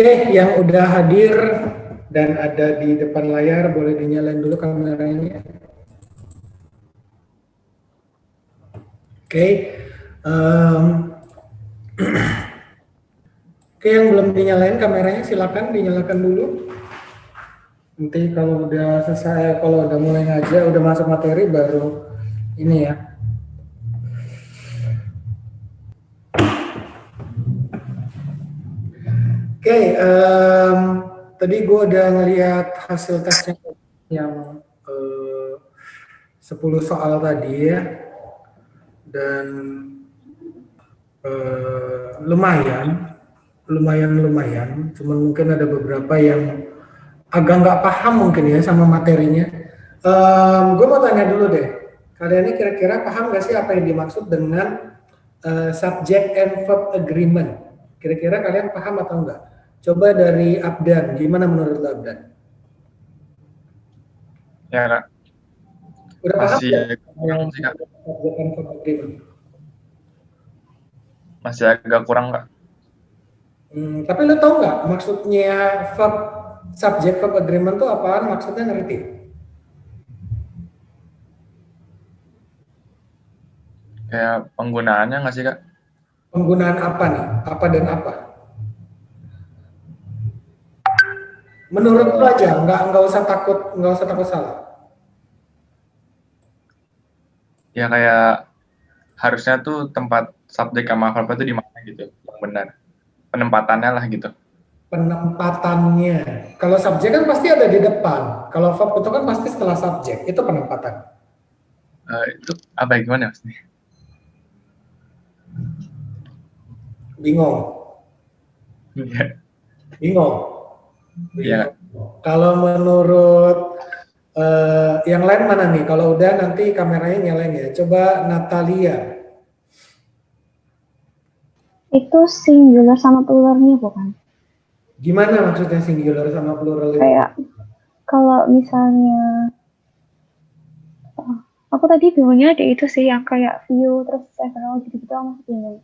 Oke, yang udah hadir dan ada di depan layar boleh dinyalain dulu kameranya. Oke, oke, yang belum dinyalain kameranya silakan dinyalakan dulu. Nanti kalau udah selesai, kalau udah mulai ngajar, udah masuk materi baru ini ya. Oke, tadi gue udah ngelihat hasil tesnya yang 10 soal tadi ya, dan lumayan. Cuman mungkin ada beberapa yang agak nggak paham mungkin ya sama materinya. Gue mau tanya dulu deh, kalian ini kira-kira paham nggak sih apa yang dimaksud dengan subject and verb agreement? Kira-kira kalian paham atau enggak? Coba dari Abdan, gimana menurut lo, Abdan? Ya, Kak. Udah paham Masih nggak yang kurang sih, Kak. subject and verb agreement? Masih agak kurang, Kak. Tapi lo tau nggak maksudnya verb, subject verb agreement itu apaan? Maksudnya ngerti? Kayak penggunaannya nggak sih, Kak? Penggunaan apa nih? Apa dan apa? Menurut lo aja, nggak usah takut salah. Ya kayak harusnya tuh tempat subjek sama verb itu di mana gitu, yang benar. Penempatannya lah gitu. Penempatannya. Kalau subjek kan pasti ada di depan. Kalau verb itu kan pasti setelah subjek. Itu penempatan. Itu apa gimana maksudnya? Bingung. Iya. Bingung. Iya. Kalau menurut yang lain mana nih? Kalau udah nanti kameranya nyalain ya. Coba Natalia. Itu singular sama pluralnya bukan? Gimana maksudnya singular sama plural itu? Kayak kalau misalnya aku tadi bingungnya ada itu sih yang kayak view terus several gitu-gitu aku masih bingung.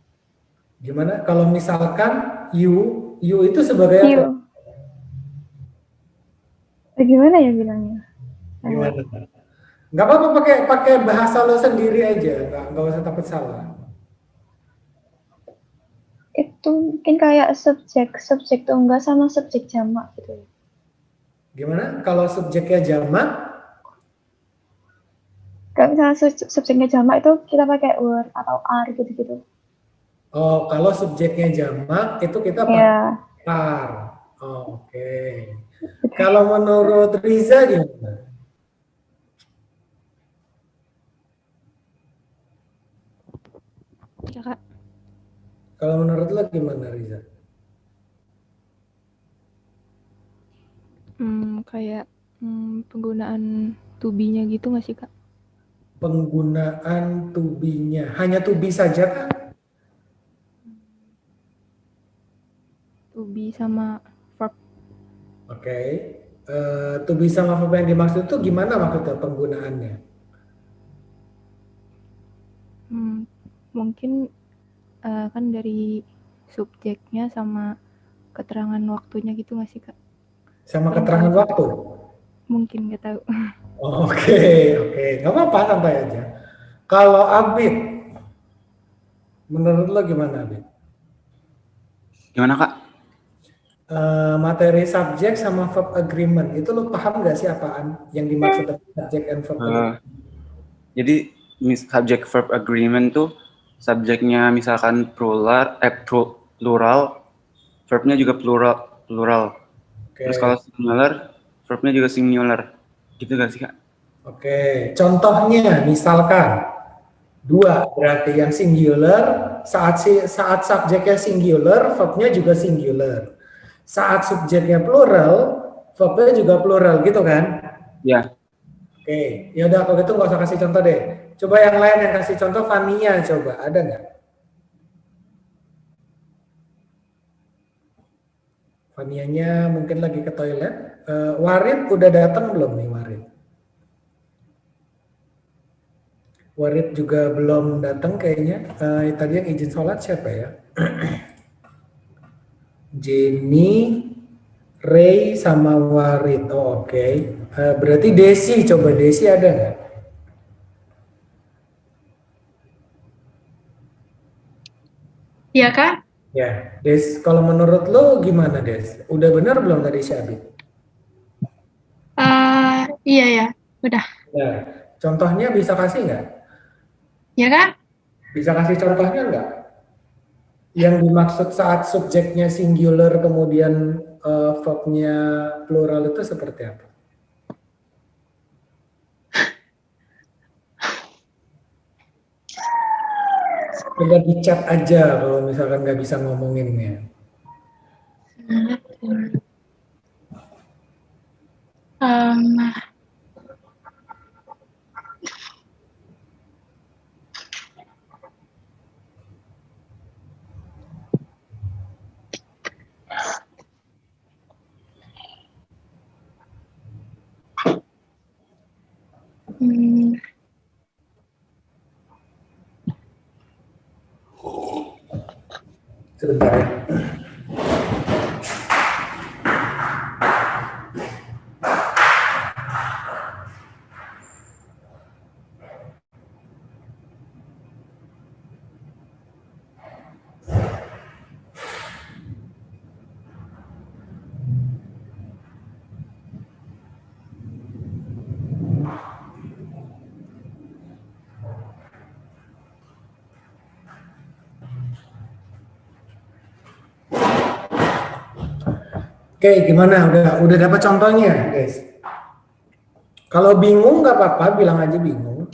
Gimana kalau misalkan you itu sebagai apa? Gimana ya bilangnya? Gimana? Nggak apa-apa, pakai bahasa lo sendiri aja, nggak usah takut salah. Itu mungkin kayak subjek tunggal sama subjek jamak gitu. Gimana? Kalau subjeknya jamak? Kalau misalnya subjeknya jamak itu kita pakai were atau are gitu-gitu. Oh, kalau subjeknya jamak itu kita pakai are. Oh, oke. Kalau menurut Riza gimana? Ya, Kak. Kalau menurut lo gimana, Riza? Kayak penggunaan to be-nya gitu nggak sih, Kak? Penggunaan to be-nya. Hanya to be saja kan? To be sama verb. Oke. To be sama verb yang dimaksud itu gimana maksudnya penggunaannya? Mungkin kan dari subjeknya sama keterangan waktunya gitu nggak sih, Kak? Sama keterangan waktu? Mungkin, nggak tahu. Oke. Nggak apa-apa, santai aja. Kalau Abid, menurut lo gimana, Abid? Gimana, Kak? Materi subjek sama verb agreement, itu lo paham nggak sih apaan yang dimaksud dengan subject and verb agreement? Jadi subject verb agreement tuh subjeknya misalkan plural, verbnya juga plural. Terus kalau singular, verbnya juga singular. Gitu gak sih, Kak? Oke, contohnya misalkan 2 berarti yang singular, saat subjeknya singular, verbnya juga singular. Saat subjeknya plural, verbnya juga plural gitu kan? Ya. Oke, ya udah kalau gitu nggak usah kasih contoh deh. Coba yang lain yang kasih contoh, Fania coba, ada nggak? Fanianya mungkin lagi ke toilet. Warid udah datang belum nih Warid? Warid juga belum datang kayaknya. Tadi yang izin sholat siapa ya? Jenny, Ray, sama Warit. Oh, oke. Berarti Desi, coba Desi ada nggak? Iya Kak? Ya, Des, kalau menurut lo gimana Des? Udah benar belum tadi si Abid? Iya ya, udah. Ya, contohnya bisa kasih nggak? Ya Kak? Bisa kasih contohnya nggak? Yang dimaksud saat subjeknya singular kemudian verbnya plural itu seperti apa? Coba di chat aja kalau misalkan nggak bisa ngomonginnya. Um, hmm, Sebentar ya. Oke, gimana? Udah dapat contohnya, guys? Kalau bingung nggak apa-apa, bilang aja bingung.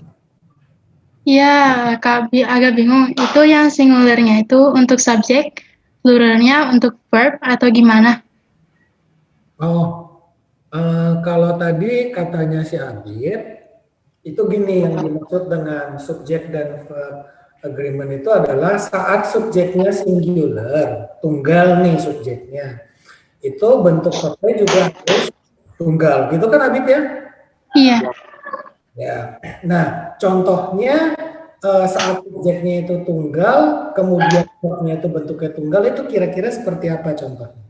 ya Kak, agak bingung. Itu yang singularnya itu untuk subjek, pluralnya untuk verb atau gimana? Oh, kalau tadi katanya si Abid, itu gini yang dimaksud dengan subjek dan verb agreement itu adalah saat subjeknya singular, tunggal nih subjeknya. Itu bentuk verbnya juga harus tunggal. Gitu kan Abid ya? Iya. Ya. Nah, contohnya saat subjeknya itu tunggal, kemudian verbnya itu bentuknya tunggal, itu kira-kira seperti apa contohnya?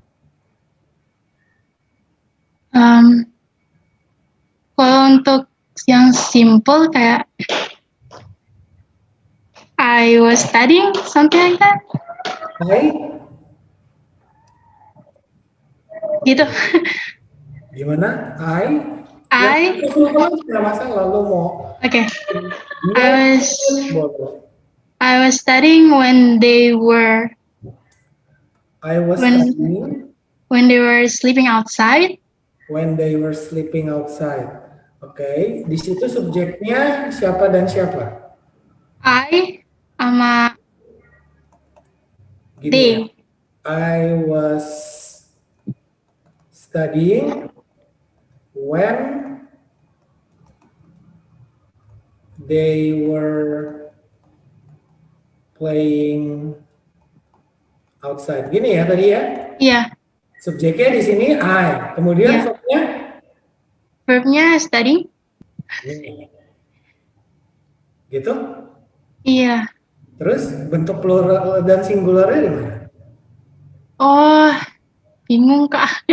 Kalau untuk yang simple kayak I was studying, something like that. Gitu. Gimana? I, Nggak masalah, lo mau. okay. Iya, I was studying when they were studying when they were sleeping outside. when they were sleeping outside. Oke, di situ subjeknya siapa dan siapa? I sama Gini they. ya. I was studying when they were playing outside. Gini ya tadi ya? Iya. Subjeknya di sini I. Kemudian verbnya? Verbnya studying. Gitu? Iya. Terus bentuk plural dan singularnya di mana? Oh, bingung Kak.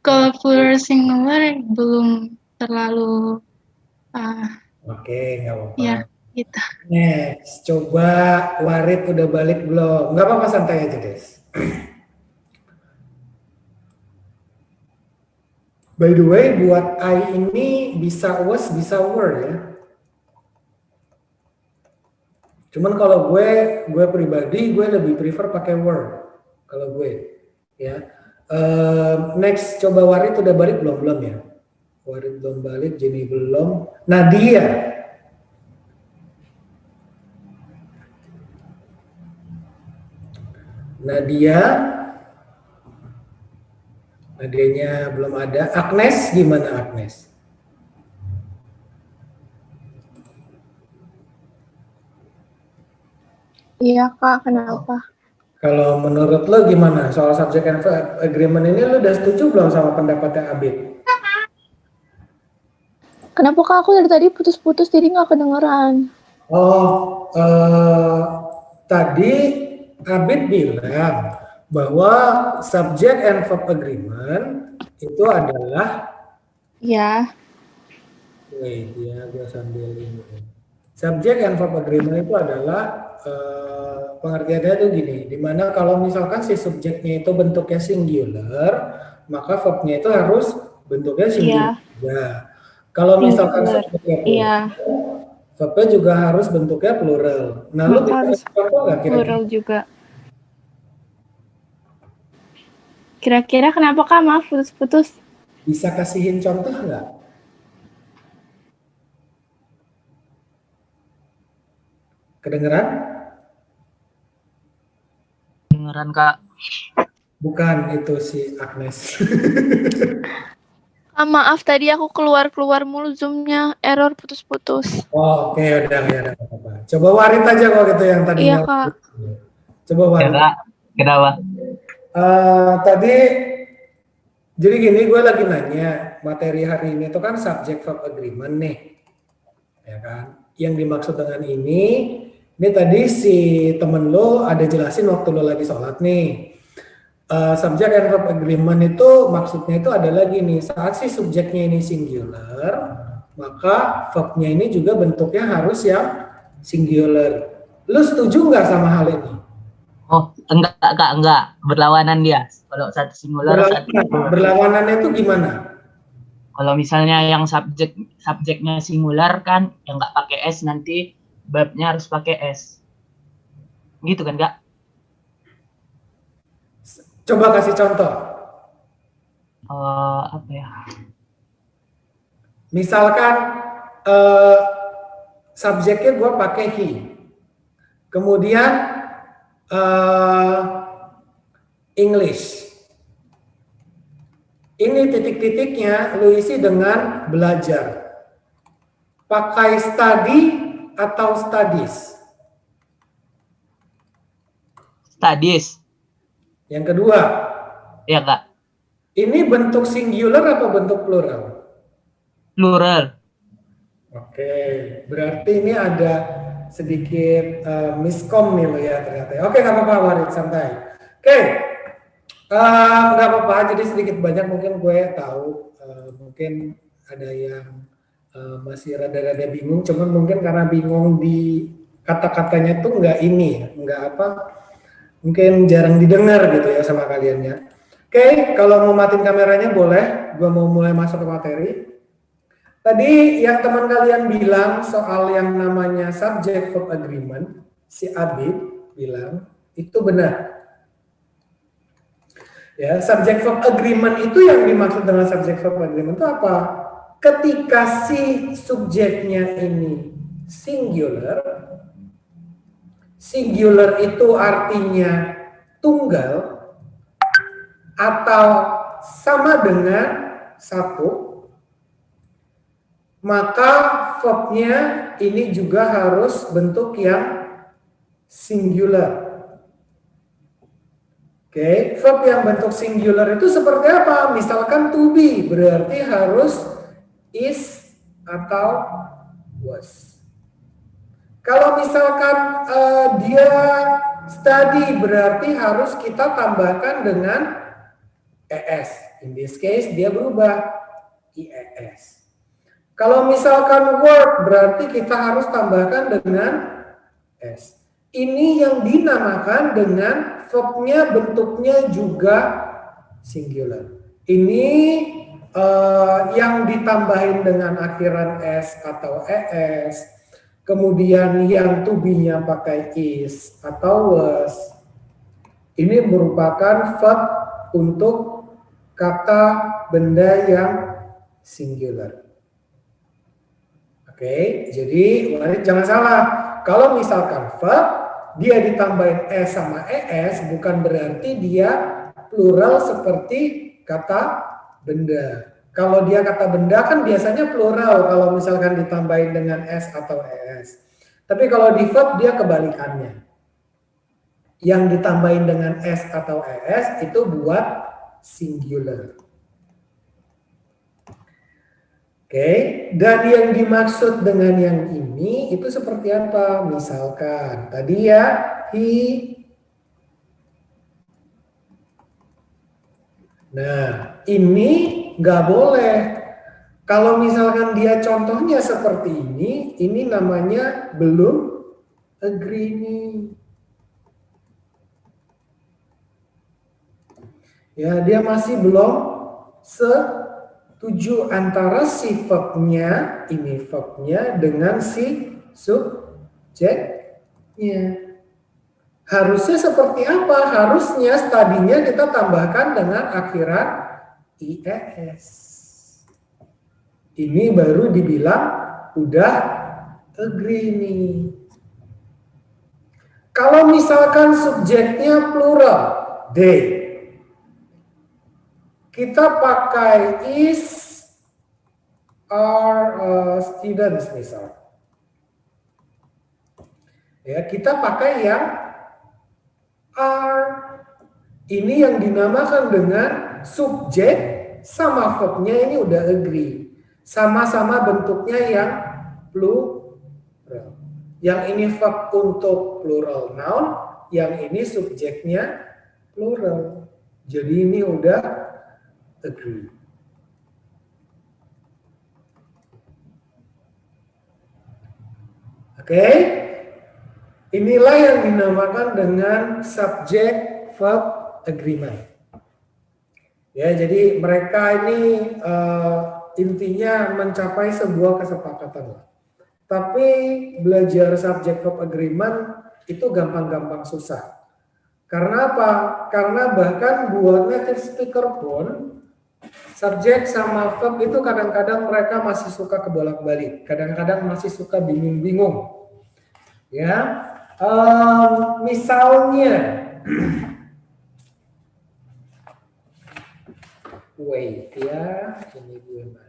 Kalau plural singular belum terlalu. Oke, nggak apa-apa. Ya, gitu. Next, coba Warid udah balik belum? Nggak apa-apa, santai aja, Des. By the way, buat I ini bisa was, bisa were ya. Cuman kalau gue pribadi, gue lebih prefer pakai were. Kalau gue, ya. Next, coba Warid udah balik belum? Belum ya? Warid belum balik, Jenny belum. Nadia. Nadianya belum ada. Agnes, gimana Agnes? Iya Kak, kenapa? Kalau menurut lo gimana soal subject and verb agreement ini, lo udah setuju belum sama pendapatnya Abid? Kenapa Kak, aku dari tadi putus-putus jadi nggak kedengeran. Oh, tadi Abid bilang bahwa subject and verb agreement itu adalah Ya. wait ya, gue sambil ini. Subject and verb agreement itu adalah pengertiannya itu gini, dimana kalau misalkan si subjeknya itu bentuknya singular, maka verbnya itu harus bentuknya singular. Ya. Kalau misalkan Singular. subjeknya Iya. verbnya juga harus bentuknya plural. Nah, lu bisa Harus kasih contoh nggak kira-kira? plural juga. Kira-kira kenapa Kak? Maaf putus-putus. Bisa kasihin contoh nggak? Kedengeran? Dengeran Kak. Bukan, itu si Agnes. Maaf tadi aku keluar mulu Zoom-nya, error putus-putus. Oh, oke, udah ya, udah apa-apa. Coba warit aja kalau gitu yang tadi. Iya, Kak. Coba warit. Ya, Kak. Kenapa? Tadi jadi gini, gue lagi nanya materi hari ini itu kan subject verb agreement nih, ya kan? Yang dimaksud dengan ini tadi si temen lo ada jelasin waktu lo lagi sholat nih. Subject and verb agreement itu maksudnya itu adalah gini, saat si subjeknya ini singular, maka verbnya ini juga bentuknya harus yang singular. Lo setuju nggak sama hal ini? Oh, enggak Kak, enggak. Berlawanan dia. Kalau satu singular, Berlawanannya itu gimana? Kalau misalnya yang subjeknya singular kan, yang enggak pakai S nanti verbnya harus pakai S. Gitu kan, Kak? Coba kasih contoh. Apa ya? Misalkan subjeknya gue pakai he. Kemudian English. Ini titik-titiknya lu isi dengan belajar. Pakai study atau studies? Studies. Yang kedua. Ya, Kak. Ini bentuk singular apa bentuk plural? Plural. Oke, berarti ini ada sedikit miskom nih lo ya ternyata. Oke, nggak apa-apa, Warid, santai. Oke, nggak apa-apa. Jadi sedikit banyak mungkin gue tahu, mungkin ada yang masih rada-rada bingung. Cuman mungkin karena bingung di kata-katanya tuh nggak ini ya, nggak apa, mungkin jarang didengar gitu ya sama kalian ya. Oke, kalau mau matiin kameranya boleh. Gue mau mulai masuk ke materi. Tadi yang teman kalian bilang soal yang namanya subject verb agreement, si Abid bilang itu benar. Ya, subject verb agreement itu yang dimaksud dengan subject verb agreement itu apa? Ketika si subjeknya ini singular, singular itu artinya tunggal atau sama dengan satu, maka verbnya ini juga harus bentuk yang singular. Oke, verb yang bentuk singular itu seperti apa? Misalkan to be berarti harus is atau was. Kalau misalkan dia study berarti harus kita tambahkan dengan es. In this case dia berubah ies. Kalau misalkan work berarti kita harus tambahkan dengan S. Ini yang dinamakan dengan verbnya bentuknya juga singular. Ini yang ditambahin dengan akhiran S atau ES. Kemudian yang to be-nya pakai is atau was. Ini merupakan verb untuk kata benda yang singular. Oke, jadi jangan salah. Kalau misalkan verb dia ditambahin s sama es bukan berarti dia plural seperti kata benda. Kalau dia kata benda kan biasanya plural kalau misalkan ditambahin dengan s atau es. Tapi kalau di verb dia kebalikannya. Yang ditambahin dengan s atau es itu buat singular. Oke, dan yang dimaksud dengan yang ini itu seperti apa? Misalkan tadi ya he Nah, ini nggak boleh. Kalau misalkan dia contohnya seperti ini namanya belum agree nih. Ya, dia masih belum setuju antara si verbnya, ini verbnya dengan si subjeknya. Harusnya seperti apa? Harusnya tadinya kita tambahkan dengan akhiran IES. Ini baru dibilang udah agree nih. Kalau misalkan subjeknya plural, they, kita pakai is, are, students misal. Ya, kita pakai yang are. Ini yang dinamakan dengan subjek sama verbnya ini udah agree. Sama-sama bentuknya yang plural. Yang ini verb untuk plural noun, yang ini subjeknya plural. Jadi ini udah agree. Oke. Inilah yang dinamakan dengan subject verb agreement. Ya, jadi mereka ini intinya mencapai sebuah kesepakatan. Tapi belajar subject verb agreement itu gampang-gampang susah. Karena apa? Karena bahkan buat native speaker pun subjek sama verb itu kadang-kadang mereka masih suka kebolak-balik. Kadang-kadang masih suka bingung-bingung. Ya, misalnya, wait ya, ini gue mana?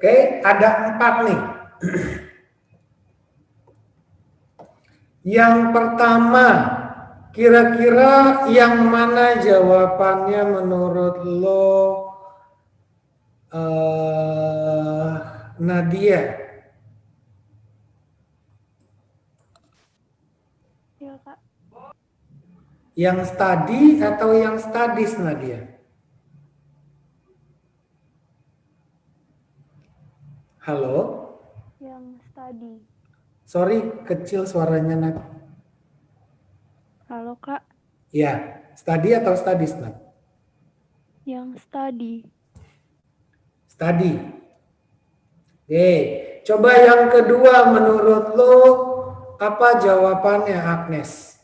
Oke, ada 4 nih. Yang pertama, kira-kira yang mana jawabannya menurut lo, Nadia? Ya, Kak. Yang study atau yang studies, Nadia? Halo? Yang study. Sorry, kecil suaranya, Nat. Halo Kak, Ya, study atau studies, Nat? yang study. Study. Oke, coba yang kedua menurut lo apa jawabannya, Agnes?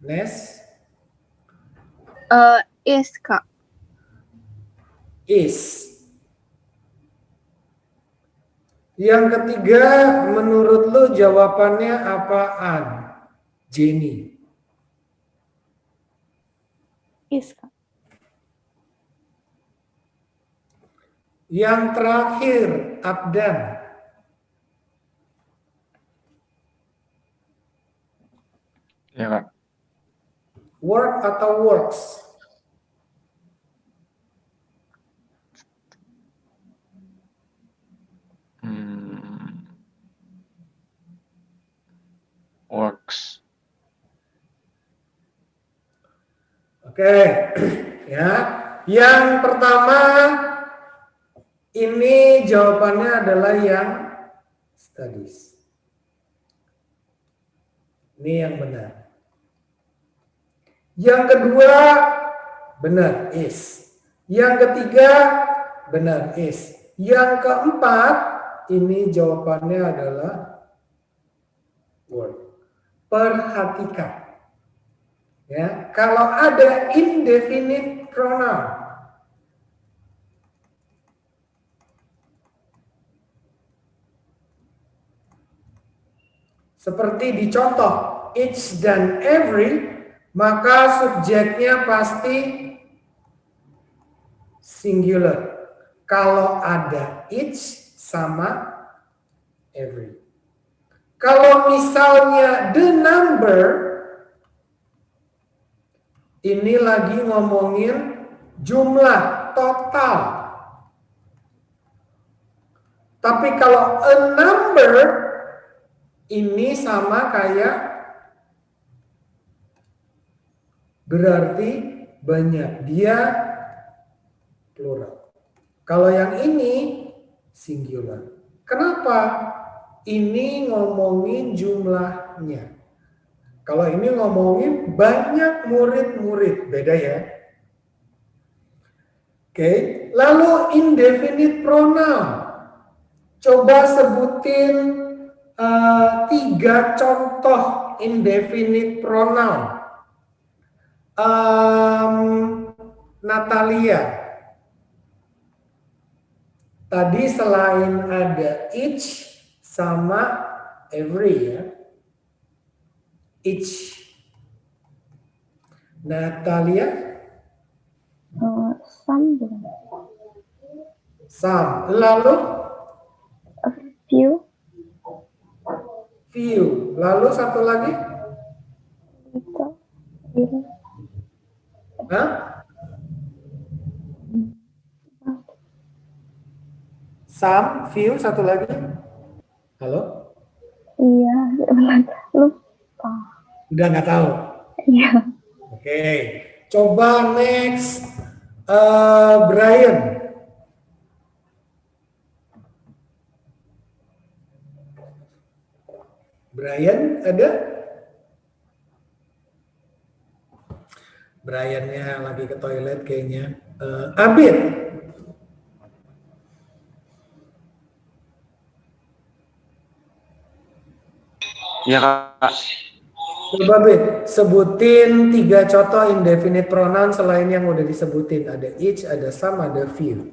Nes? Is, Kak. Is. Yang ketiga menurut lo jawabannya apaan? Jenny. Is Kak. Yang terakhir, Abdan. Ya Kak. Work atau works? Works. Oke, ya. Yang pertama ini jawabannya adalah yang studies. Ini yang benar. Yang kedua benar is. Yang ketiga benar is. Yang keempat ini jawabannya adalah work. Perhatikan. Ya, kalau ada indefinite pronoun seperti di contoh each dan every, maka subjeknya pasti singular. Kalau ada each sama every. Kalau misalnya the number, ini lagi ngomongin jumlah total. Tapi kalau a number, ini sama kayak berarti banyak. Dia plural. Kalau yang ini singular. Kenapa? Ini ngomongin jumlahnya. Kalau ini ngomongin banyak murid-murid. Beda ya. Oke. Lalu indefinite pronoun. Coba sebutin 3 contoh indefinite pronoun. Natalia. Tadi selain ada each sama every ya. Each. Natalia? Some. Some. Lalu? A few. Few. Lalu satu lagi? Little. Little. Hah? Some, few, satu lagi? Halo? Iya, lupa. Udah nggak tahu? Iya. Oke. Coba next. Brian. Brian ada? Briannya lagi ke toilet kayaknya. Abid. Ya Kak. Coba Bid, sebutin 3 contoh indefinite pronoun selain yang udah disebutin. Ada each, ada some, ada few.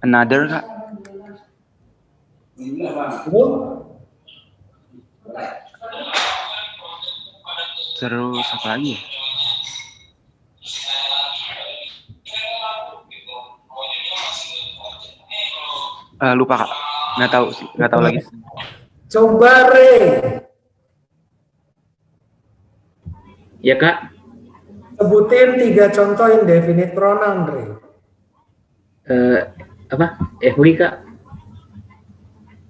Another Kak. Terus apa lagi? Lupa Kak. Nggak tahu sih. Nggak tahu lagi. Coba Ray. Ya Kak. Sebutin 3 contoh indefinite pronoun Ray. Every Kak.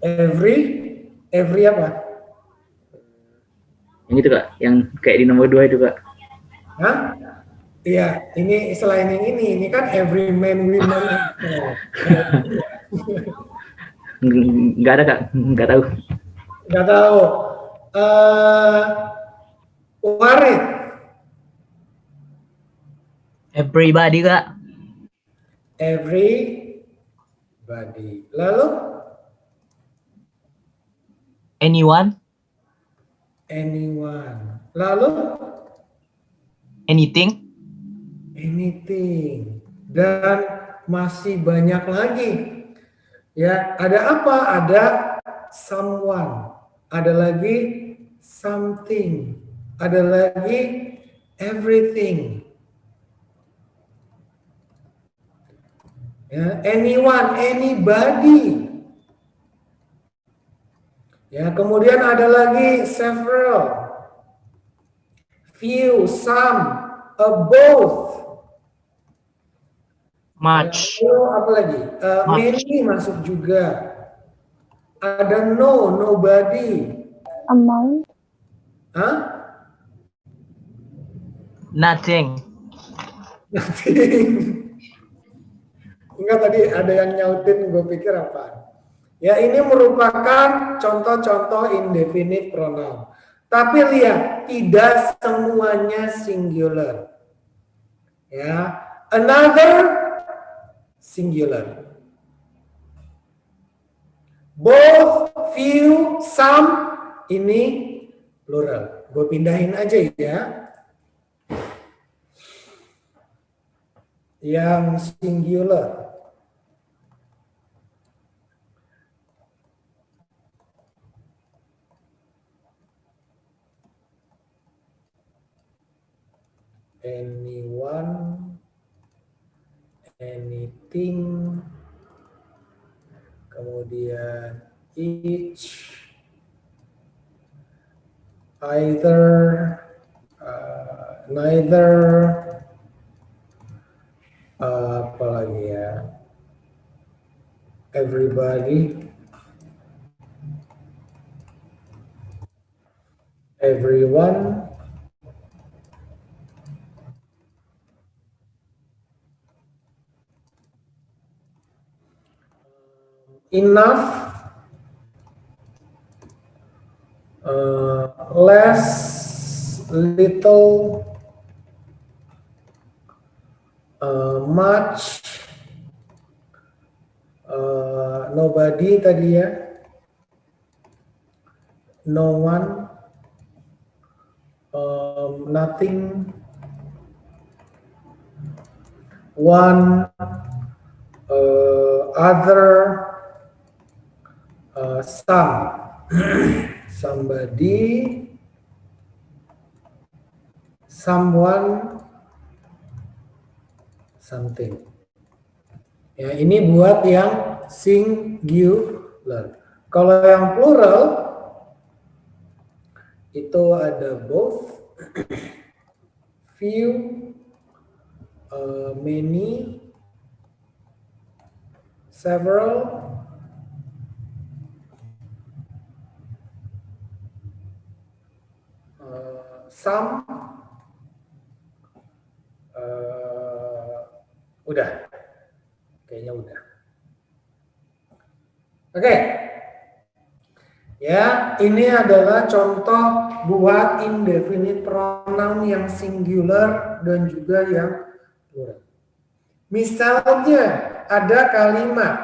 Every apa? Yang itu Kak, yang kayak di nomor 2 itu Kak. Hah? Iya, ini selain yang ini kan every man, women, and child. Nggak ada Kak, nggak tahu. Nggak tahu. Warid. Everybody Kak. Everybody. Lalu? Anyone. Anyone. Lalu? Anything. Anything. Dan masih banyak lagi. Ya, ada apa? Ada someone. Ada lagi something. Ada lagi everything. Ya, anyone, anybody. Ya, kemudian ada lagi several, few, some, both. Much. Ya, apa lagi? Much. Many masuk juga. Ada no, nobody. Amount. Hah? Nothing. Enggak, tadi ada yang nyautin, gue pikir apa? Ya, ini merupakan contoh-contoh indefinite pronoun. Tapi lihat, tidak semuanya singular. Ya, another singular. Both, few, some, ini plural. Gue pindahin aja ya. Yang singular. Anyone, anything, kemudian each, either, neither, apa lagi ya, everybody, everyone, enough, less, little, much, nobody tadi ya, no one, nothing, one, other, some, somebody, someone, something. Ya, ini buat yang singular. Kalau yang plural itu ada both, few, many, several, some, udah, kayaknya udah. Oke. Ya, ini adalah contoh buat indefinite pronoun yang singular dan juga yang plural. Misalnya ada kalimat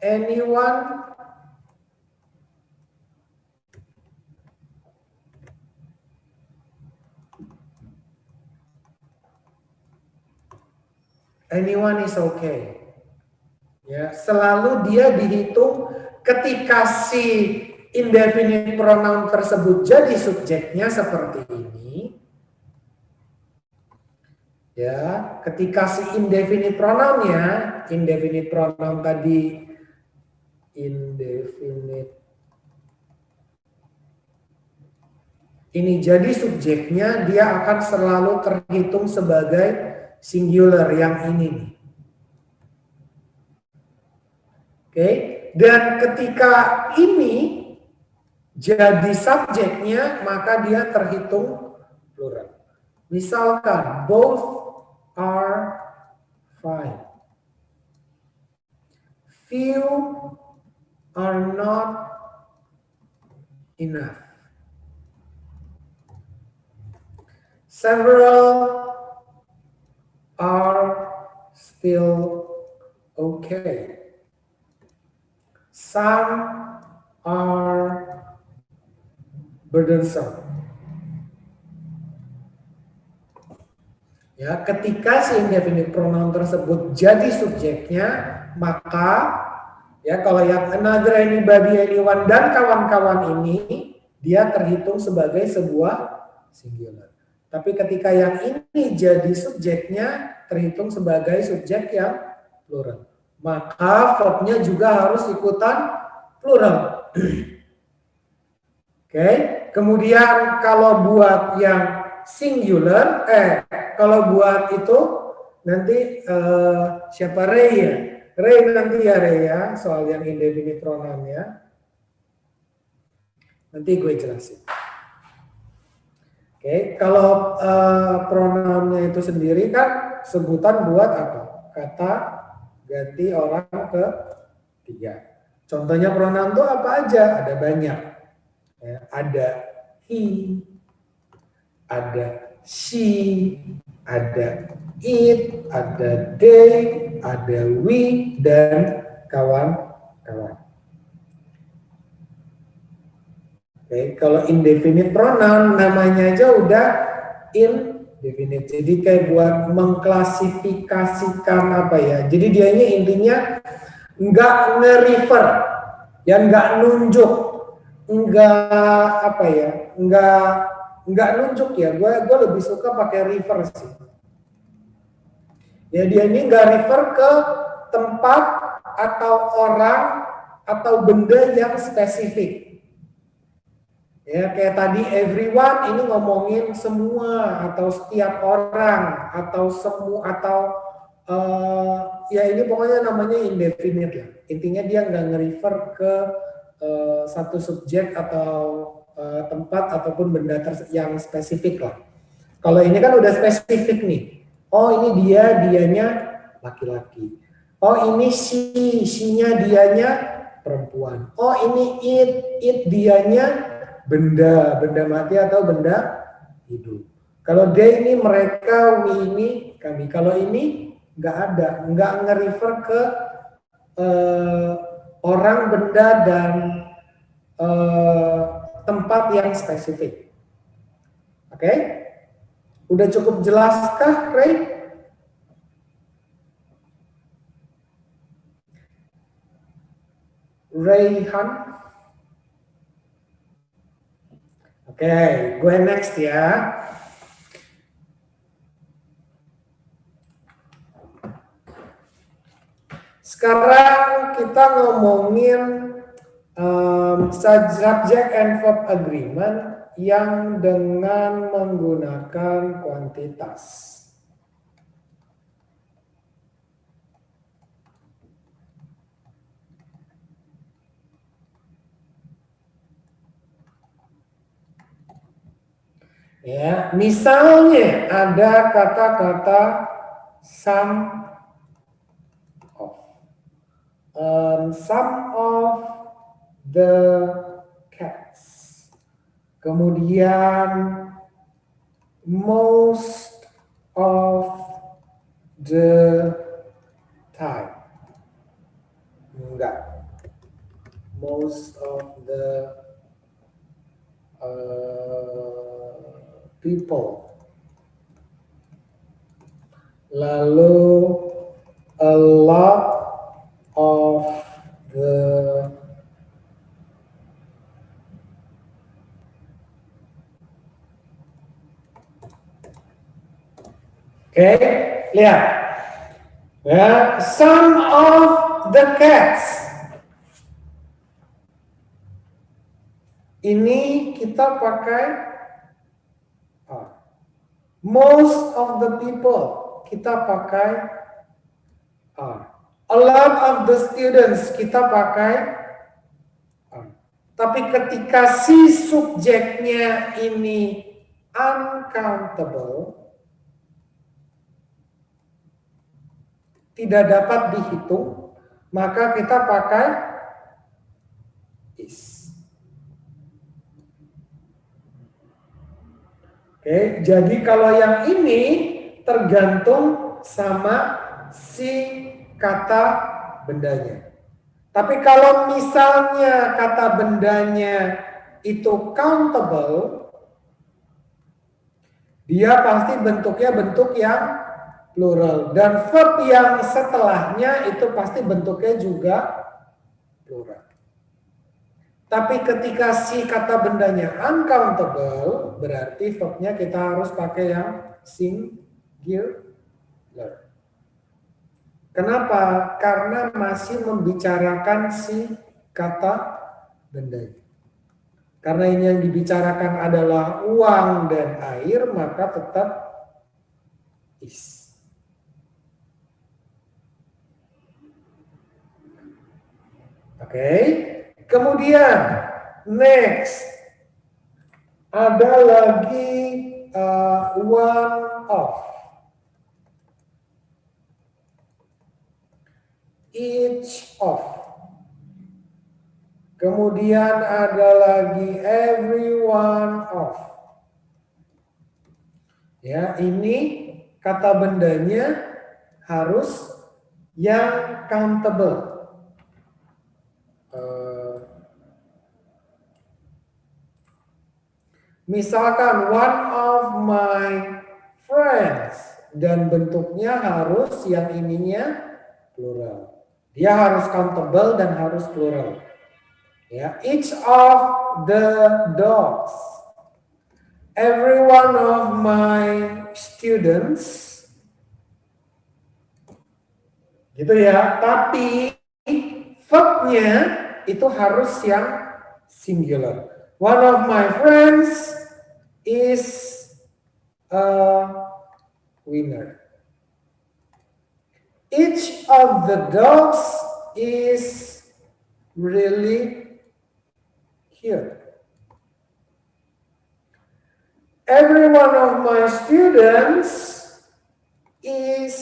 anyone, anyone is okay. Ya, selalu dia dihitung ketika si indefinite pronoun tersebut jadi subjeknya seperti ini. Ya, ketika si indefinite pronounnya, indefinite pronoun tadi indefinite ini jadi subjeknya, dia akan selalu terhitung sebagai singular yang ini nih. Oke, dan ketika ini jadi subjeknya, maka dia terhitung plural. Misalkan, both are fine. Few are not enough. Several are still okay. Some are burdensome. Ya, ketika si indefinite pronoun tersebut jadi subjeknya, maka ya kalau yang another, anybody, anyone dan kawan-kawan ini dia terhitung sebagai sebuah singular. Tapi ketika yang ini jadi subjeknya terhitung sebagai subjek yang plural. Maka verbnya juga harus ikutan plural. Oke, kemudian kalau buat yang singular, kalau buat itu nanti siapa Ray ya? Ray nanti ya Ray ya, soal yang indefinite pronoun ya. Nanti gue jelasin. Oke, kalau pronounnya itu sendiri kan sebutan buat apa? Kata ganti orang ketiga. Contohnya pronoun itu apa aja? Ada banyak. Ya, ada he, ada she, ada it, ada they, ada we, dan kawan-kawan. Oke, kalau indefinite pronoun namanya aja udah indefinite. Jadi kayak buat mengklasifikasikan apa ya. Jadi dia ini intinya nggak nge-refer, ya nggak nunjuk, nggak apa ya, nggak nunjuk ya. Gue lebih suka pakai refer sih. Ya dia ini nggak refer ke tempat atau orang atau benda yang spesifik. Ya kayak tadi everyone ini ngomongin semua atau setiap orang atau semua atau ya ini pokoknya namanya indefinite lah. Intinya dia nggak nge-refer ke satu subjek atau tempat ataupun benda yang spesifik lah. Kalau ini kan udah spesifik nih. Oh ini dianya laki-laki. Oh ini she-nya dianya perempuan. Oh ini it dianya benda mati atau benda hidup. Kalau they ini mereka, we ini kami. Kalau ini nggak ada, nggak nge-refer ke orang, benda dan tempat yang spesifik. Oke? Udah cukup jelaskah, Ray? Rayhan? Oke, gue next ya. Sekarang kita ngomongin subject and verb agreement yang dengan menggunakan kuantitas. Ya, misalnya ada kata-kata some of the cats. Kemudian most of the time. Enggak. Most of the people. Lalu a lot of the lihat. Ya, some of the cats. Ini kita pakai most of the people kita pakai are. A lot of the students kita pakai are. Tapi ketika si subjeknya ini uncountable, tidak dapat dihitung, maka kita pakai is. Oke, jadi kalau yang ini tergantung sama si kata bendanya. Tapi kalau misalnya kata bendanya itu countable, dia pasti bentuknya bentuk yang plural. Dan verb yang setelahnya itu pasti bentuknya juga plural. Tapi ketika si kata bendanya uncountable, berarti verbnya kita harus pakai yang singular. Kenapa? Karena masih membicarakan si kata bendanya. Karena ini yang dibicarakan adalah uang dan air, maka tetap is. Oke. Kemudian next ada lagi one of. Each of. Kemudian ada lagi every one of. Ya, ini kata bendanya harus yang countable. Misalkan one of my friends dan bentuknya harus yang ininya plural. Dia harus countable dan harus plural. Ya, each of the dogs. Every one of my students. Gitu ya. Tapi verbnya itu harus yang singular. One of my friends is a winner. Each of the dogs is really cute. Every one of my students is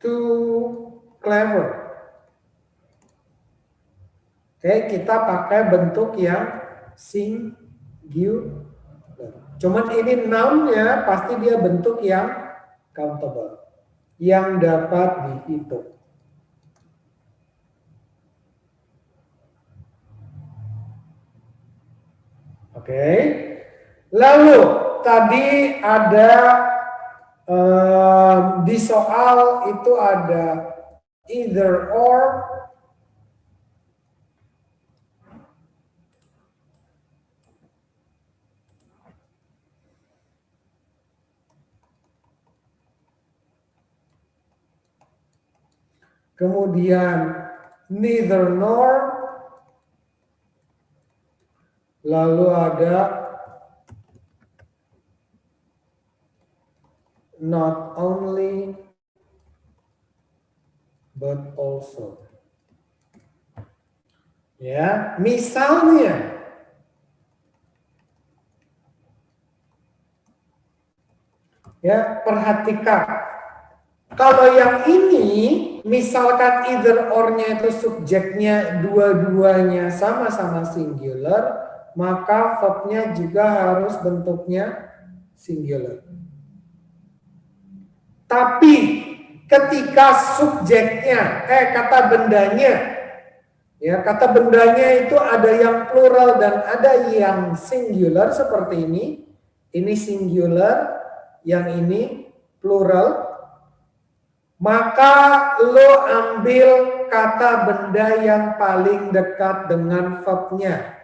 too clever. Oke, kita pakai bentuk yang singular. Cuman ini noun-nya pasti dia bentuk yang countable, yang dapat dihitung. Oke. Lalu tadi ada di soal itu ada either or. Kemudian neither nor, lalu ada not only but also. Ya, misalnya ya, perhatikan. Kalau yang ini, misalkan either or-nya itu subjeknya dua-duanya sama-sama singular, maka verb-nya juga harus bentuknya singular. Tapi ketika subjeknya, kata bendanya, ya kata bendanya itu ada yang plural dan ada yang singular seperti ini singular, yang ini plural. Maka lo ambil kata benda yang paling dekat dengan verb-nya.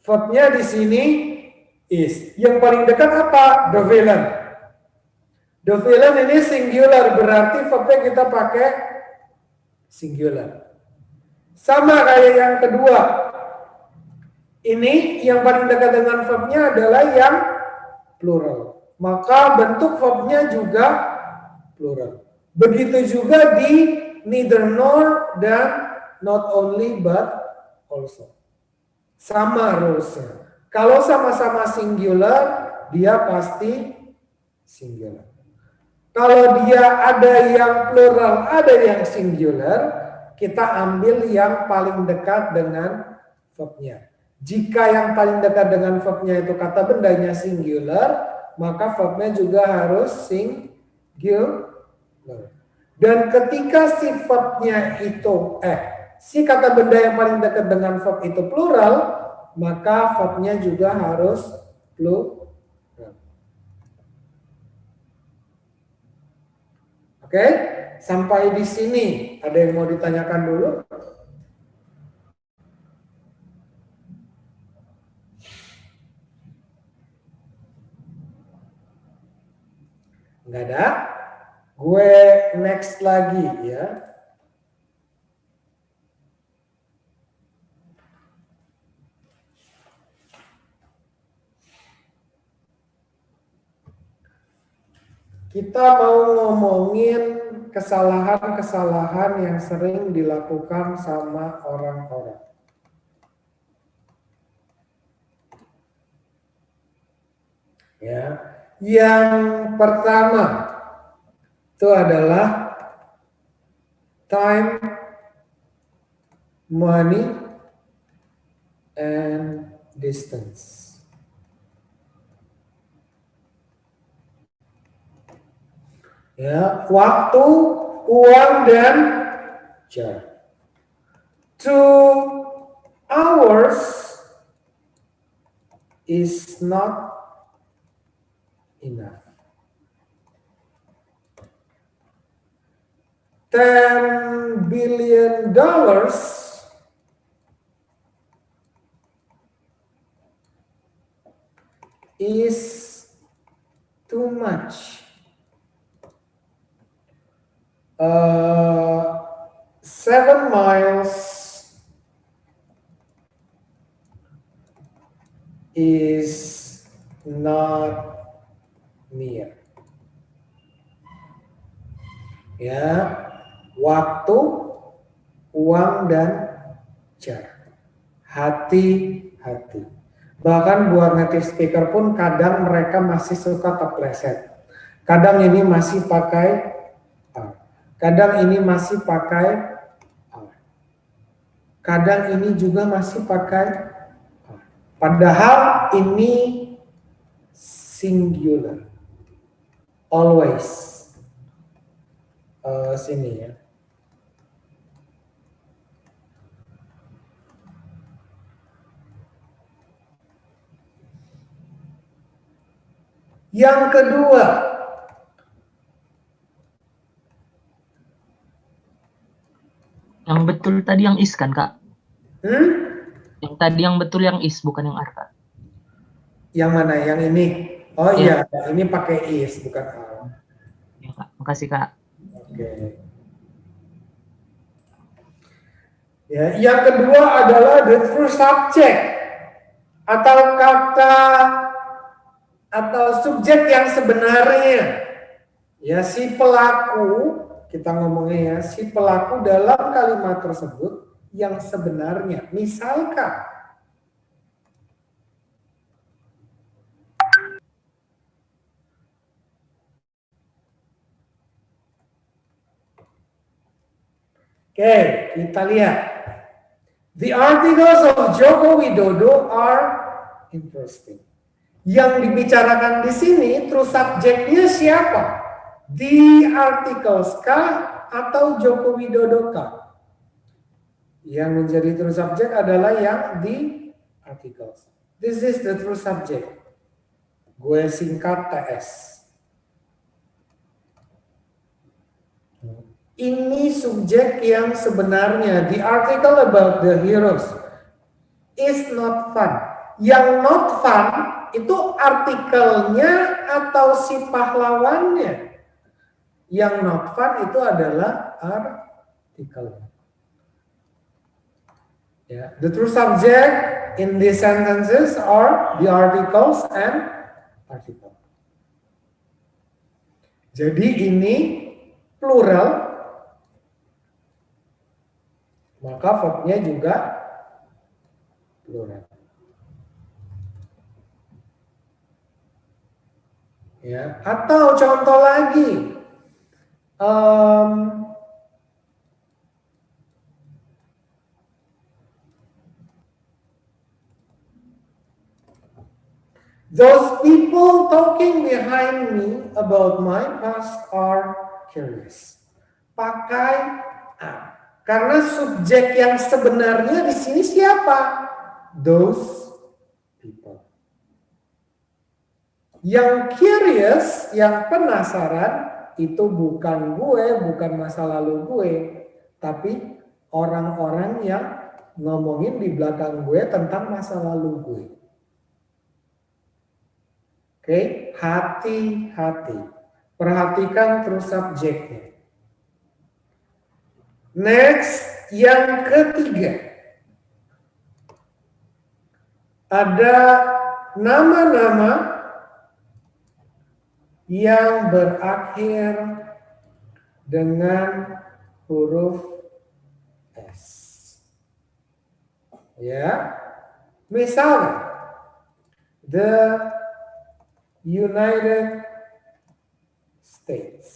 Verb-nya di sini is. Yang paling dekat apa? The villain. The villain ini singular, berarti verb-nya kita pakai singular. Sama kayak yang kedua. Ini yang paling dekat dengan verb-nya adalah yang plural. Maka bentuk verb-nya juga plural. Begitu juga di neither nor dan not only but also. Sama rulesnya. Kalau sama-sama singular, dia pasti singular. Kalau dia ada yang plural, ada yang singular, kita ambil yang paling dekat dengan verbnya. Jika yang paling dekat dengan verbnya itu kata bendanya singular, maka verbnya juga harus singular. Dan ketika si verbnya itu, si kata benda yang paling dekat dengan verb itu plural, maka verbnya juga harus plural. Oke, sampai di sini ada yang mau ditanyakan dulu? Enggak ada? Gue next lagi ya. Kita mau ngomongin kesalahan-kesalahan yang sering dilakukan sama orang-orang. Ya, yang pertama itu adalah time, money, and distance. Ya, waktu, uang, dan jarak. 2 hours is not enough. $10 billion is too much. 7 miles is not near. Ya, waktu, uang, dan jarak. Hati-hati. Bahkan buat native speaker pun kadang mereka masih suka kepleset. Kadang ini masih pakai kadang ini masih pakai kadang ini juga masih pakai padahal ini singular. Always. Sini ya. Yang kedua, yang betul tadi yang is kan, Kak? Yang tadi yang betul yang is, bukan yang arka. Yang mana? Yang ini? Oh iya, ini pakai is, bukan al. Ya, Kak. Makasih, Kak. Oke. Ya, yang kedua adalah the true subject atau kata atau subjek yang sebenarnya. Ya, si pelaku, kita ngomongnya ya, si pelaku dalam kalimat tersebut yang sebenarnya. Misalkan oke, kita lihat. The articles of Joko Widodo are interesting. Yang dibicarakan di sini true subjeknya siapa? The articles kah atau Joko Widodo kah? Yang menjadi true subject adalah yang the articles. This is the true subject. Gue singkat TS. Ini subjek yang sebenarnya. The article about the heroes is not fun. Yang not fun itu artikelnya atau si pahlawannya. Yang not fun itu adalah artikelnya. Yeah. The true subject in these sentences are the articles and article. Jadi ini plural, maka verbnya juga plural. Ya, atau contoh lagi, those people talking behind me about my past are curious. Pakai are. Karena subjek yang sebenarnya di sini siapa? Those people. Yang curious, yang penasaran, itu bukan gue, bukan masa lalu gue, tapi orang-orang yang ngomongin di belakang gue tentang masa lalu gue. Oke, hati-hati. Perhatikan terus subjeknya. Next, yang ketiga. Ada nama-nama yang berakhir dengan huruf S. Ya. Misalnya, the United States.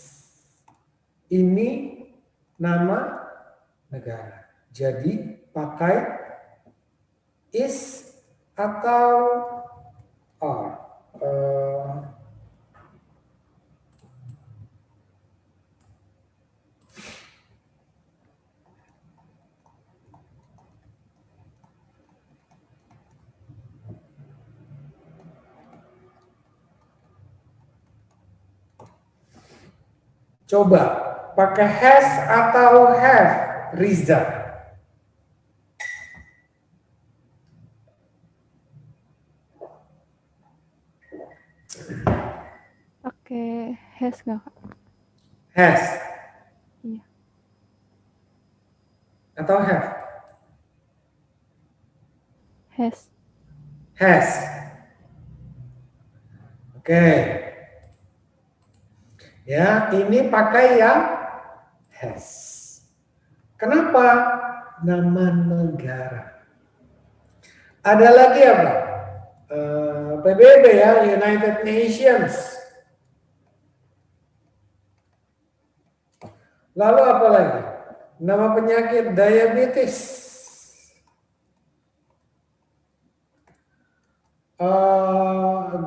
Ini nama negara. Jadi pakai is atau are. Coba pakai has atau have, Riza. Pakai has nggak, Kak? Has. Iya. Atau have? Has. Has. Oke. Ya, ini pakai yang has. Kenapa? Nama negara. Ada lagi apa? PBB ya, United Nations. Lalu apa lagi? Nama penyakit diabetes.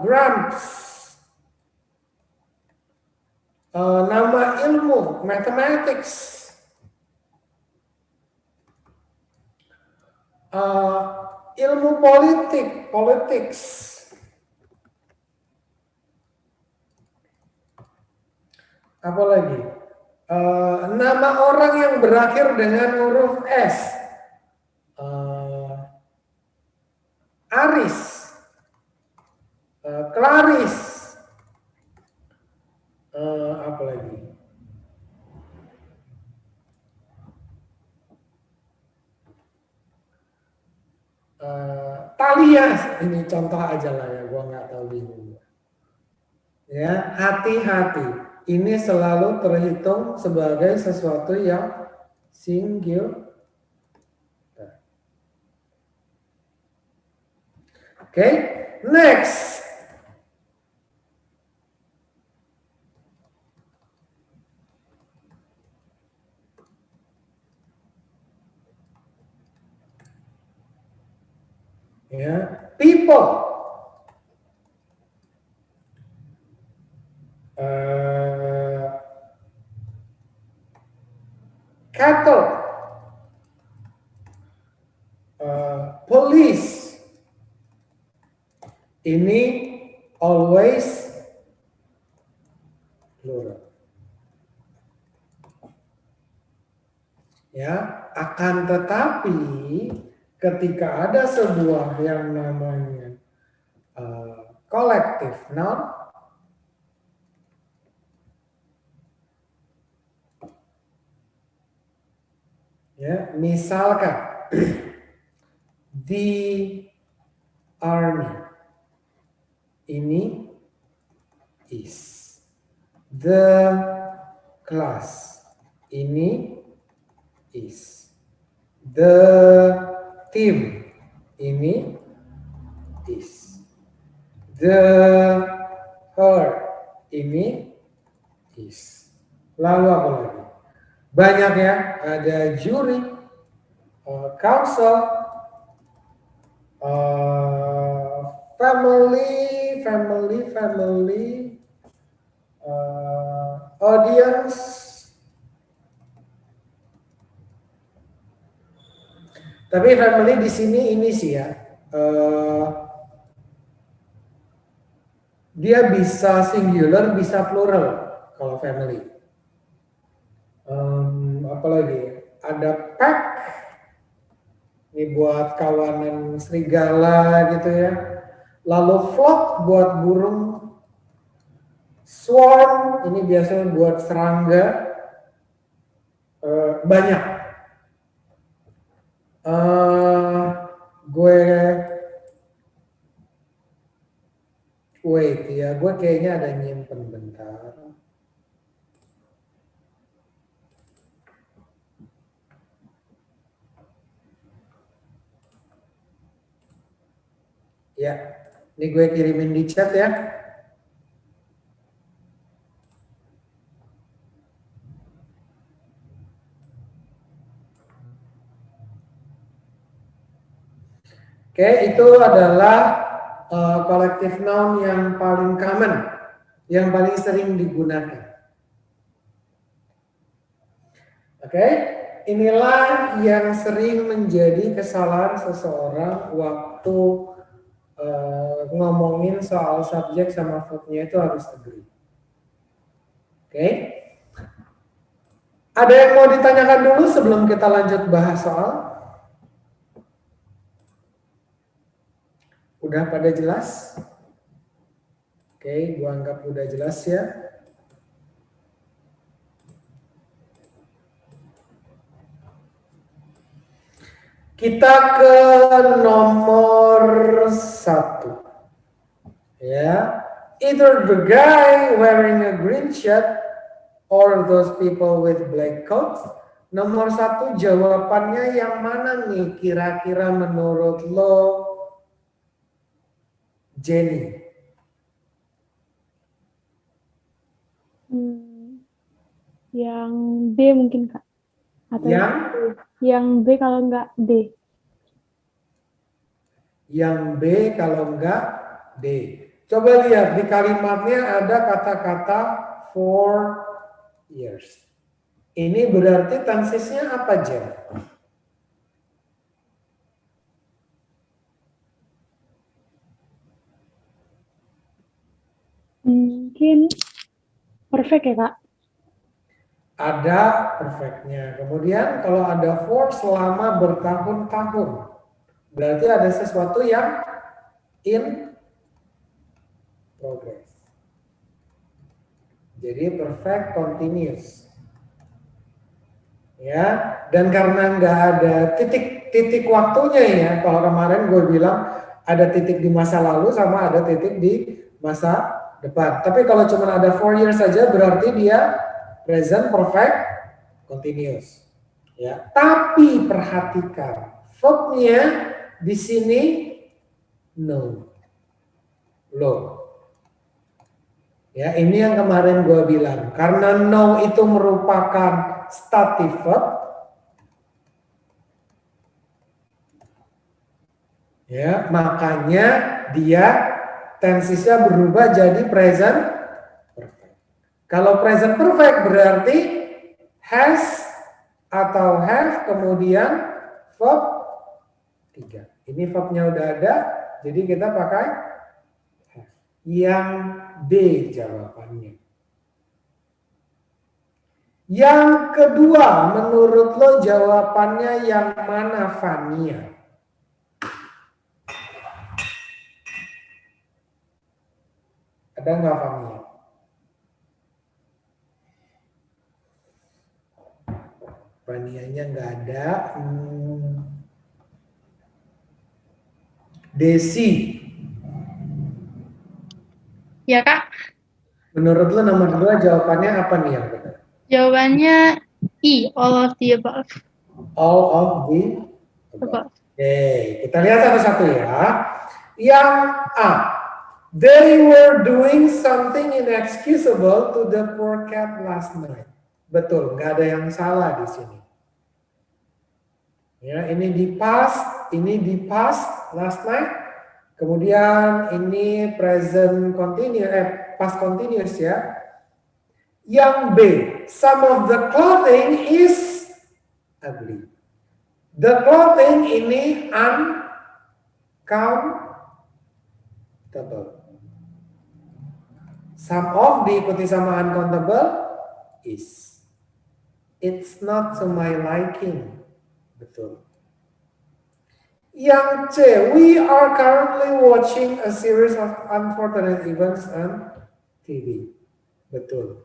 Grants. Nama ilmu, mathematics. Ilmu politik, politics. Apa lagi? Nama orang yang berakhir dengan huruf S. Aris. Claris. Apa lagi? Talia, ini contoh aja lah ya, gua nggak tahu bingung. Ya, hati-hati. Ini selalu terhitung sebagai sesuatu yang singular. Oke, next. Ya, people. Cattle. Police. Ini always plural. Ya, akan tetapi ketika ada sebuah yang namanya collective noun, ya, misalkan the army, ini is, the class. Ini is. The team. Ini is. The her. Ini is. Lalu apa lagi? Banyak ya. Ada jury, council, family, audience, tapi family di sini ini sih ya, dia bisa singular, bisa plural kalau family. Apalagi ada pack, ini buat kawanan serigala gitu ya. Lalu flock buat burung. Swarm ini biasanya buat serangga. Banyak. Wait ya, gue kayaknya ada nyimpen bentar. Ya, ini gue kirimin di chat ya. Oke, itu adalah collective noun yang paling common, yang paling sering digunakan. Oke, inilah yang sering menjadi kesalahan seseorang waktu ngomongin soal subjek sama verbnya itu harus agree. Oke. Ada yang mau ditanyakan dulu sebelum kita lanjut bahas soal? Udah pada jelas? Oke, gua anggap udah jelas ya. Kita ke nomor 1. Ya, either the guy wearing a green shirt or those people with black coats. Nomor 1 jawabannya yang mana nih kira-kira menurut lo, Jenny? Yang B mungkin Kak. Atau yang B kalau enggak D. Yang B kalau enggak D. Coba lihat di kalimatnya ada kata-kata 4 years. Ini berarti tensesnya apa, Jen? Mungkin perfect ya, Kak? Ada perfectnya. Kemudian kalau ada for selama bertahun-tahun, berarti ada sesuatu yang in progress. Jadi perfect continuous. Ya, dan karena nggak ada titik waktunya ya. Kalau kemarin gue bilang ada titik di masa lalu sama ada titik di masa depan. Tapi kalau cuma ada 4 years saja berarti dia present perfect continuous. Ya, tapi perhatikan verbnya di sini no, low. Ya, ini yang kemarin gue bilang. Karena no itu merupakan stative verb. Ya, makanya dia tensesnya berubah jadi present perfect. Kalau present perfect berarti has atau have kemudian verb 3. Ini verbnya udah ada, jadi kita pakai have. Yang D jawabannya. Yang kedua, menurut lo jawabannya yang mana, Fania? Ada nggak, Fania? Fanianya nggak ada. Desi. Ya, Kak. Menurut lo nomor 2 jawabannya apa nih yang benar? Jawabannya E, all of the above. All of the above. Above. Oke, kita lihat satu-satu ya. Yang A, they were doing something inexcusable to the poor cat last night. Betul, nggak ada yang salah di sini. Ya, ini di past last night. Kemudian ini present continuous, past continuous ya. Yang B, some of the clothing is ugly. The clothing ini uncountable. Some of diikuti sama uncountable is. It's not to my liking. Betul. Yang C, we are currently watching a series of unfortunate events on TV. Betul.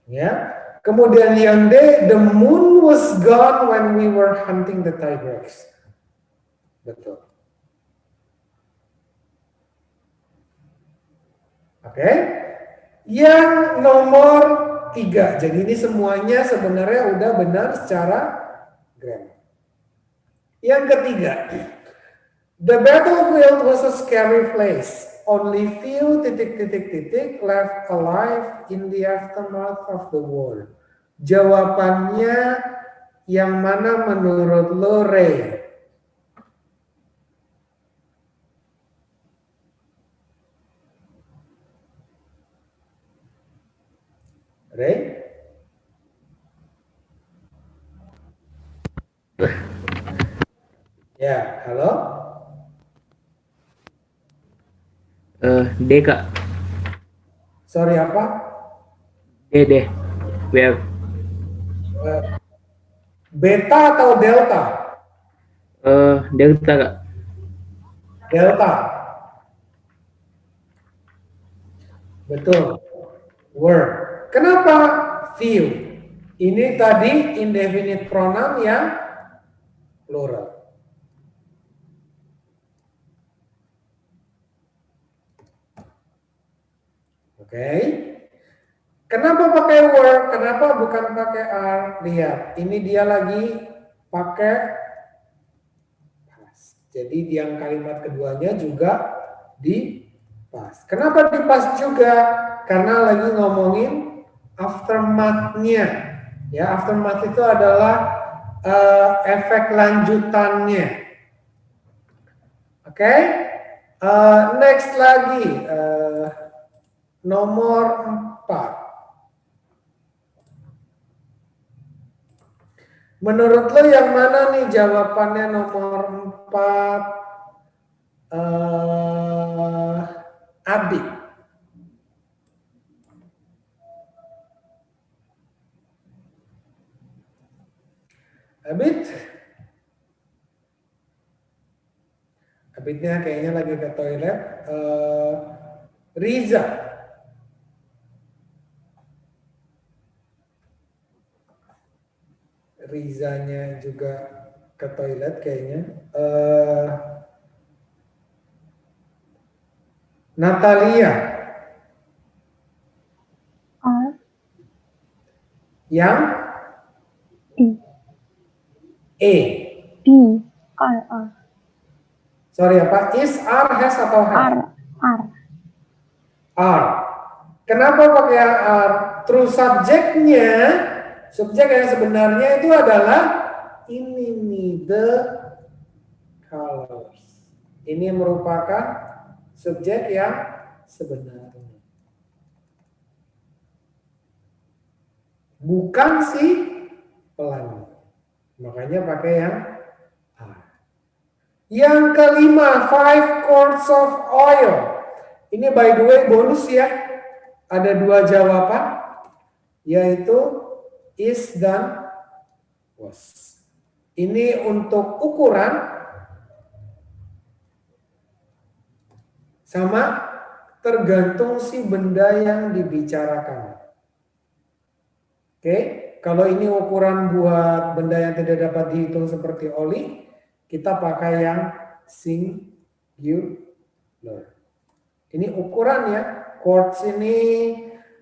Ya. Kemudian yang D, the moon was gone when we were hunting the tigers. Betul. Oke. Yang nomor 3. Jadi ini semuanya sebenarnya udah benar secara grammar. Yang ketiga, the battlefield was a scary place. Only few ... left alive in the aftermath of the war. Jawabannya yang mana menurut lo, Ray? Ray? Ya, halo? D, Kak. Sorry, apa? D. Web. Beta atau delta? Delta, Kak. Delta. Betul. Were. Kenapa few? Ini tadi indefinite pronoun yang plural. Oke. Kenapa pakai were? Kenapa bukan pakai are? Lihat, ini dia lagi pakai past. Jadi yang kalimat keduanya juga di past. Kenapa di past juga? Karena lagi ngomongin aftermath-nya. Ya, aftermath itu adalah efek lanjutannya. Oke. Next lagi. Nomor 4. Menurut lo yang mana nih jawabannya nomor 4? Abi. Abidnya kayaknya lagi ke toilet. Riza. Rizanya juga ke toilet kayaknya. Natalia. R. Yang? E. E. B. R. Sorry apa? Is, are, has atau have? R. Kenapa pakai R? True subjeknya, subjek yang sebenarnya itu adalah ini nih, the colors. Ini merupakan subjek yang sebenarnya. Bukan si pelangi. Makanya pakai yang R. Yang kelima, 5 quarts of oil. Ini by the way bonus ya. Ada 2 jawaban, yaitu is dan was. Ini untuk ukuran sama tergantung si benda yang dibicarakan. Oke, kalau ini ukuran buat benda yang tidak dapat dihitung seperti oli, kita pakai yang singular. Ini ukuran ya. Quarts ini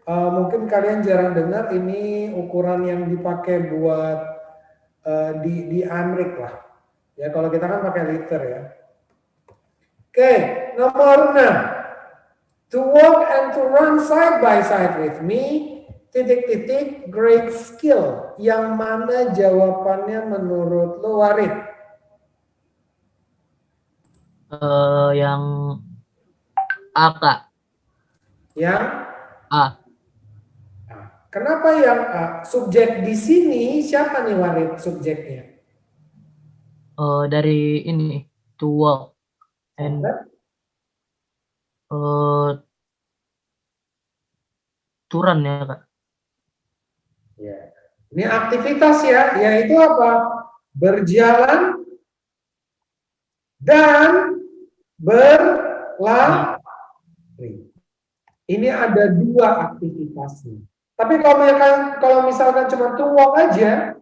Mungkin kalian jarang dengar ini ukuran yang dipakai buat di Amerika lah. Ya kalau kita kan pakai liter ya. Oke, nomor 6. To walk and to run side by side with me, ... great skill. Yang mana jawabannya menurut lo, Warid? Yang A, Kak. Yang A. Kenapa yang A? Subjek di sini siapa nih, Warid, subjeknya? Dari ini, to walk and to run ya, Kak. Ya. Ini aktivitas ya, yaitu apa? Berjalan dan berlari. Ini ada 2 aktivitasnya. Tapi kalau misalkan cuma to walk aja,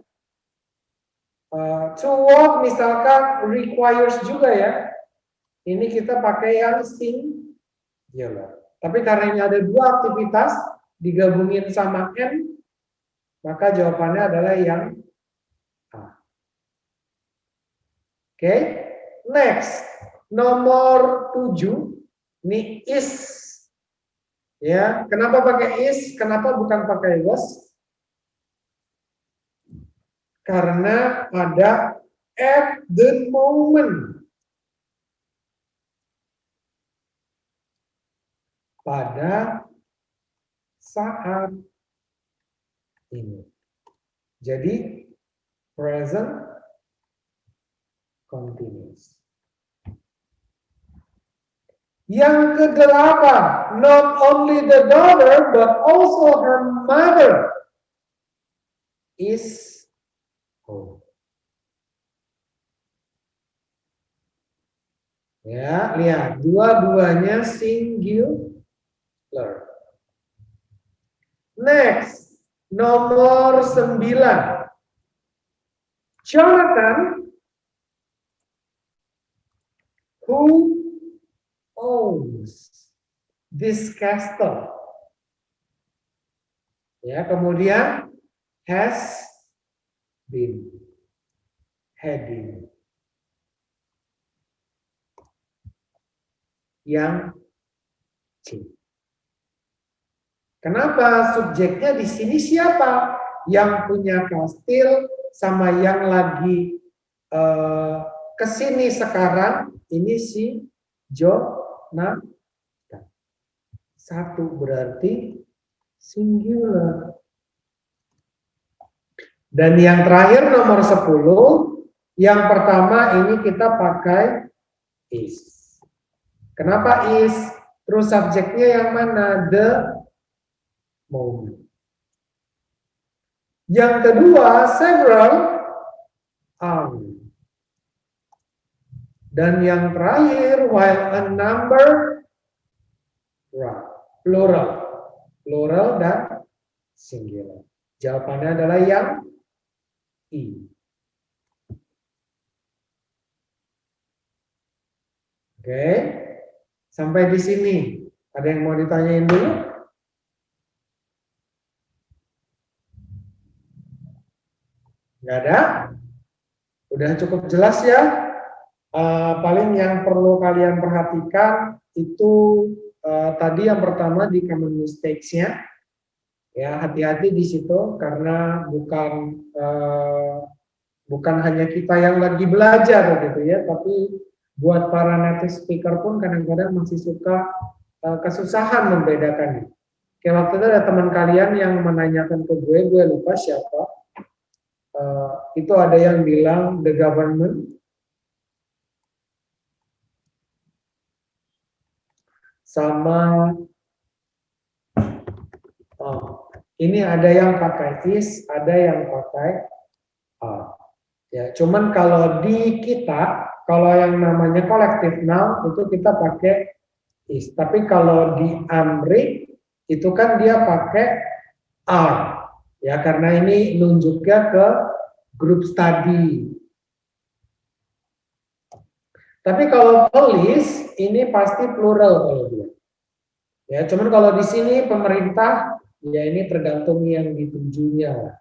to walk misalkan requires juga ya. Ini kita pakai yang singular. Tapi karena ini ada 2 aktivitas digabungin sama N, maka jawabannya adalah yang A. Oke, next. Nomor 7, ini is. Ya, kenapa pakai is? Kenapa bukan pakai was? Karena ada at the moment. Pada saat ini. Jadi present continuous. Yang ke-8, not only the daughter but also her mother is home. Ya, lihat dua-duanya singular. Next, nomor 9. Jonathan who owns this castle. Ya, kemudian has been heading. Yang C. Kenapa subjeknya di sini siapa? Yang punya kastil sama yang lagi kesini sekarang, ini si Jonathan. 1 berarti singular. Dan yang terakhir nomor 10, yang pertama ini kita pakai is. Kenapa is? Terus subjeknya yang mana? The moment. Yang kedua, several are. Dan yang terakhir, while a number, plural. Plural dan singular. Jawabannya adalah yang I. Oke. Sampai di sini. Ada yang mau ditanyain dulu? Nggak ada? Udah cukup jelas ya? Paling yang perlu kalian perhatikan itu tadi yang pertama di common mistakes-nya. Ya, hati-hati di situ karena bukan hanya kita yang lagi belajar gitu ya, tapi buat para native speaker pun kadang-kadang masih suka kesusahan membedakannya. Kayak waktu itu ada teman kalian yang menanyakan ke gue lupa siapa. Itu ada yang bilang the government sama ini ada yang pakai is, ada yang pakai ya. Cuman kalau di kita, kalau yang namanya collective noun itu kita pakai is. Tapi kalau di Amrik itu kan dia pakai are. Ya, karena ini nunjuknya ke group study. Tapi kalau police ini pasti plural kalau dia. Ya, cuman kalau di sini pemerintah Ya ini tergantung yang ditujunya.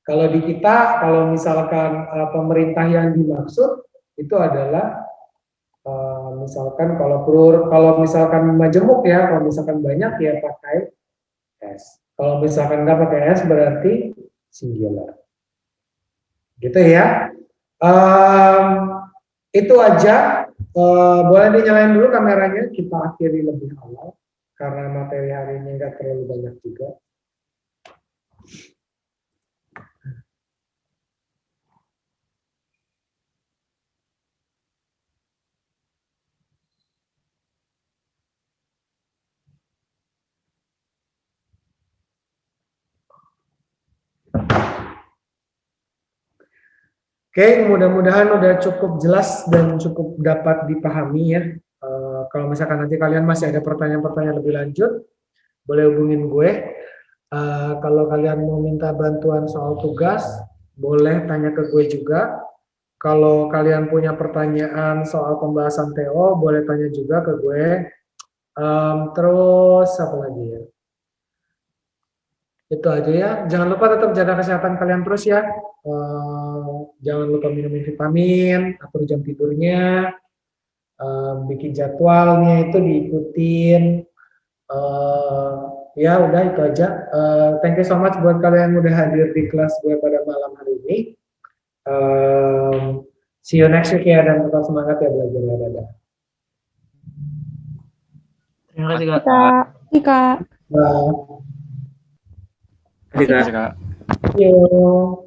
Kalau di kita, kalau misalkan pemerintah yang dimaksud itu adalah misalkan kalau misalkan majemuk ya, kalau misalkan banyak ya pakai S. Kalau misalkan nggak pakai S berarti singular. Gitu ya. Itu aja. Boleh dinyalain dulu kameranya, kita akhiri lebih awal karena materi hari ini nggak terlalu banyak juga. Oke, mudah-mudahan udah cukup jelas dan cukup dapat dipahami ya. Kalau misalkan nanti kalian masih ada pertanyaan-pertanyaan lebih lanjut, boleh hubungin gue. Kalau kalian mau minta bantuan soal tugas, boleh tanya ke gue juga. Kalau kalian punya pertanyaan soal pembahasan TO, boleh tanya juga ke gue. Terus apa lagi ya? Itu aja ya. Jangan lupa tetap jaga kesehatan kalian terus ya. Jangan lupa minum vitamin, atur jam tidurnya, bikin jadwalnya itu diikutin. Ya udah itu aja. Thank you so much buat kalian yang udah hadir di kelas gue pada malam hari ini. See you next week ya, dan tetap semangat ya belajar. Dadah. Terima kasih Kak. Kak. Bye. Jadi, Kak. Kak. Yo.